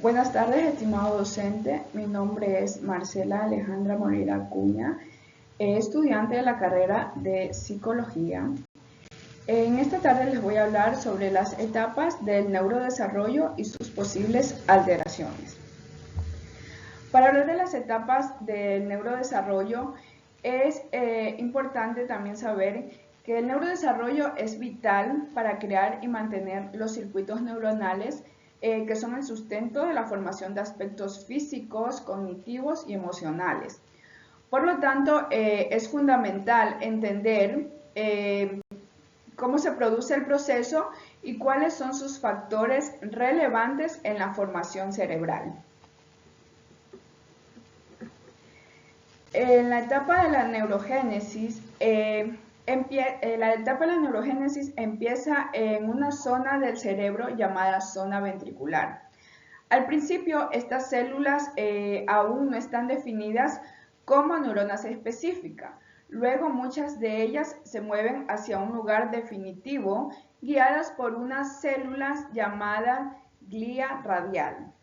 Buenas tardes, estimado docente. Mi nombre es Marcela Alejandra Moreira Acuña, estudiante de la carrera de Psicología. En esta tarde les voy a hablar sobre las etapas del neurodesarrollo y sus posibles alteraciones. Para hablar de las etapas del neurodesarrollo, es importante también saber que el neurodesarrollo es vital para crear y mantener los circuitos neuronales que son el sustento de la formación de aspectos físicos, cognitivos y emocionales. Por lo tanto, es fundamental entender cómo se produce el proceso y cuáles son sus factores relevantes en la formación cerebral. En la etapa de la neurogénesis, empieza en una zona del cerebro llamada zona ventricular. Al principio, estas células aún no están definidas como neuronas específicas. Luego, muchas de ellas se mueven hacia un lugar definitivo, guiadas por unas células llamadas glía radial.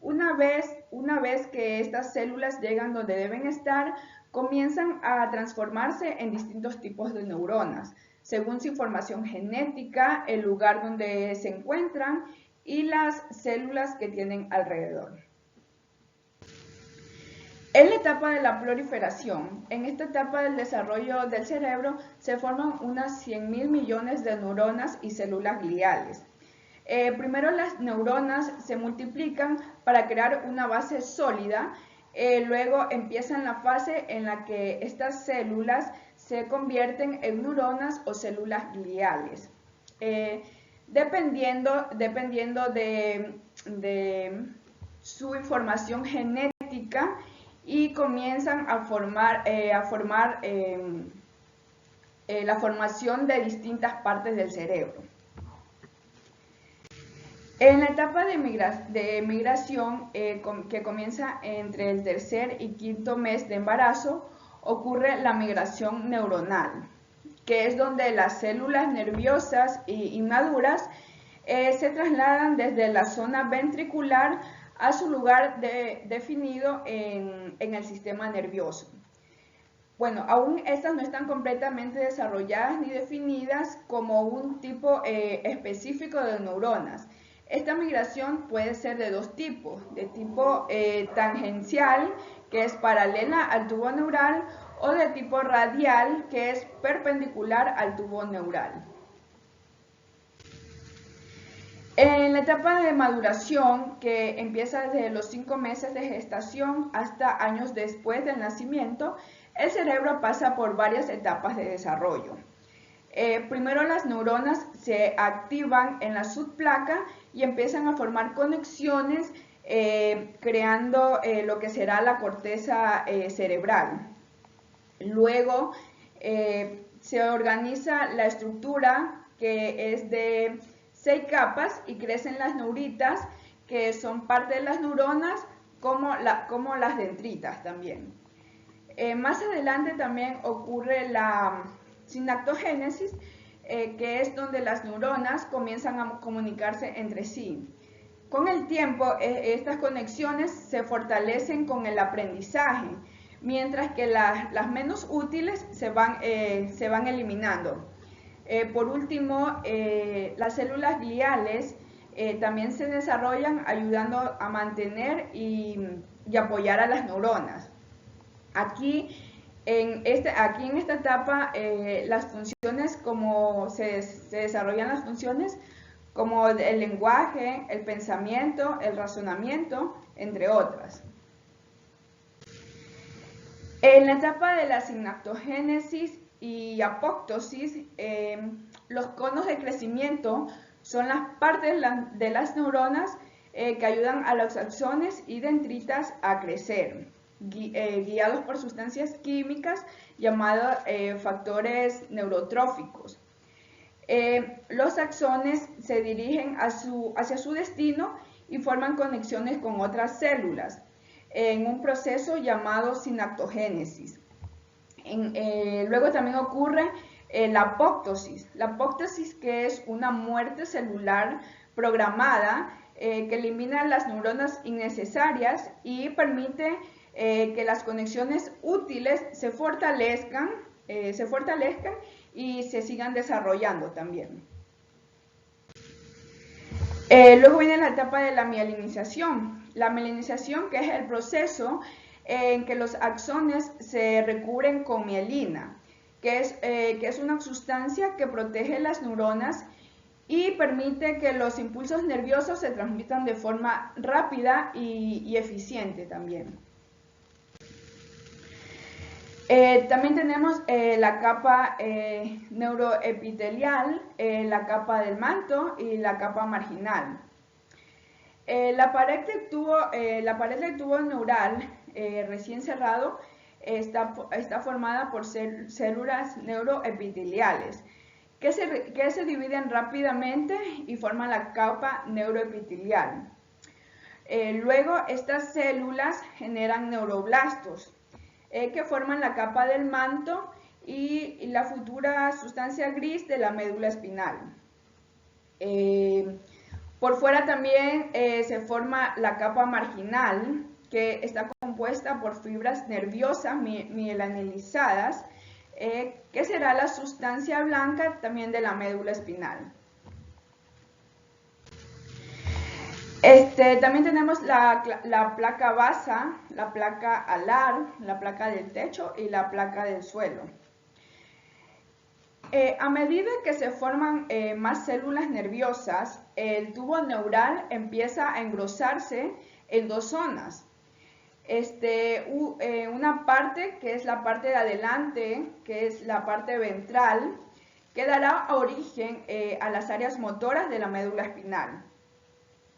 Una vez que estas células llegan donde deben estar, comienzan a transformarse en distintos tipos de neuronas, según su información genética, el lugar donde se encuentran y las células que tienen alrededor. En la etapa de la proliferación, en esta etapa del desarrollo del cerebro, se forman unas 100.000 millones de neuronas y células gliales. Primero las neuronas se multiplican para crear una base sólida, luego empieza la fase en la que estas células se convierten en neuronas o células gliales. Dependiendo de su información genética y comienzan a formar la formación de distintas partes del cerebro. En la etapa de migración, que comienza entre el tercer y quinto mes de embarazo, ocurre la migración neuronal, que es donde las células nerviosas inmaduras se trasladan desde la zona ventricular a su lugar definido en el sistema nervioso. Bueno, aún estas no están completamente desarrolladas ni definidas como un tipo específico de neuronas. Esta migración puede ser de dos tipos, de tipo tangencial, que es paralela al tubo neural, o de tipo radial, que es perpendicular al tubo neural. En la etapa de maduración, que empieza desde los 5 meses de gestación hasta años después del nacimiento, el cerebro pasa por varias etapas de desarrollo. Primero las neuronas se activan en la subplaca y empiezan a formar conexiones creando lo que será la corteza cerebral. Luego se organiza la estructura, que es de 6 capas, y crecen las neuritas, que son parte de las neuronas, como las dendritas también. Más adelante también ocurre la sinaptogénesis, que es donde las neuronas comienzan a comunicarse entre sí. Con el tiempo, estas conexiones se fortalecen con el aprendizaje, mientras que las menos útiles se van eliminando. Por último, las células gliales también se desarrollan ayudando a mantener y apoyar a las neuronas. Aquí en esta etapa las funciones, como se desarrollan las funciones como el lenguaje, el pensamiento, el razonamiento, entre otras. En la etapa de la sinaptogénesis y apoptosis, los conos de crecimiento son las partes de las neuronas que ayudan a los axones y dendritas a crecer, guiados por sustancias químicas llamadas factores neurotróficos. Los axones se dirigen hacia su destino y forman conexiones con otras células en un proceso llamado sinaptogénesis. Luego también ocurre la apoptosis. La apoptosis, que es una muerte celular programada, que elimina las neuronas innecesarias y permite que las conexiones útiles se fortalezcan y se sigan desarrollando también. Luego viene la etapa de la mielinización. La mielinización, que es el proceso en que los axones se recubren con mielina, que es una sustancia que protege las neuronas y permite que los impulsos nerviosos se transmitan de forma rápida y eficiente también. También tenemos la capa neuroepitelial, la capa del manto y la capa marginal. La pared del tubo neural recién cerrado está formada por células neuroepiteliales que se dividen rápidamente y forman la capa neuroepitelial. Luego estas células generan neuroblastos que forman la capa del manto y la futura sustancia gris de la médula espinal. Por fuera también se forma la capa marginal, que está compuesta por fibras nerviosas mielinizadas, que será la sustancia blanca también de la médula espinal. También tenemos la placa basa, la placa alar, la placa del techo y la placa del suelo. A medida que se forman más células nerviosas, el tubo neural empieza a engrosarse en dos zonas. Una parte que es la parte de adelante, que es la parte ventral, que dará origen a las áreas motoras de la médula espinal.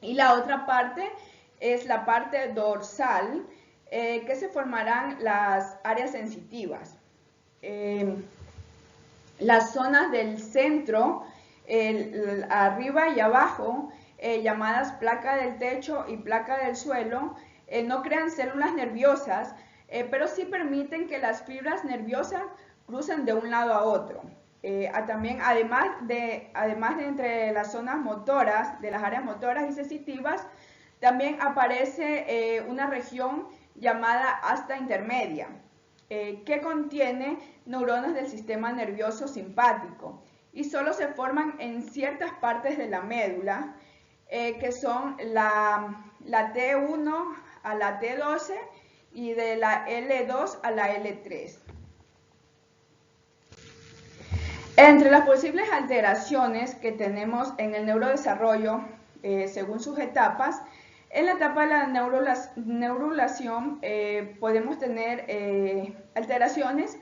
Y la otra parte es la parte dorsal, que se formarán las áreas sensitivas. Las zonas del centro, arriba y abajo, llamadas placa del techo y placa del suelo, no crean células nerviosas, pero sí permiten que las fibras nerviosas crucen de un lado a otro. Además de entre las zonas motoras, de las áreas motoras y sensitivas, también aparece una región llamada asta intermedia, que contiene neuronas del sistema nervioso simpático y solo se forman en ciertas partes de la médula, que son la T1 a la T12 y de la L2 a la L3. Entre las posibles alteraciones que tenemos en el neurodesarrollo, según sus etapas, en la etapa de la neurulación podemos tener alteraciones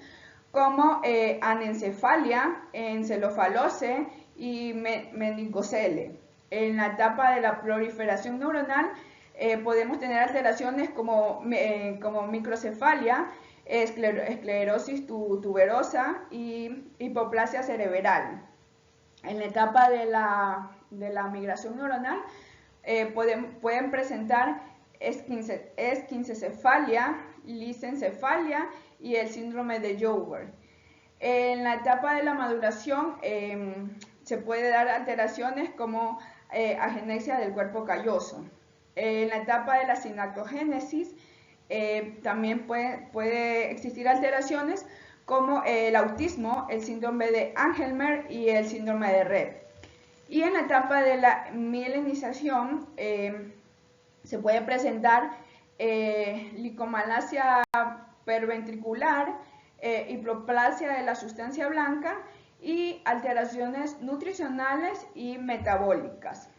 como anencefalia, encefalocele y meningocele. En la etapa de la proliferación neuronal podemos tener alteraciones como microcefalia, esclerosis tuberosa y hipoplasia cerebral. En la etapa de la migración neuronal pueden presentar esquincefalia, lisencefalia y el síndrome de Joubert. En la etapa de la maduración se puede dar alteraciones como agenesia del cuerpo calloso. En la etapa de la sinaptogénesis también puede existir alteraciones como el autismo, el síndrome de Angelman y el síndrome de Rett. Y en la etapa de la mielinización se puede presentar licomalacia perventricular, hipoplasia de la sustancia blanca y alteraciones nutricionales y metabólicas.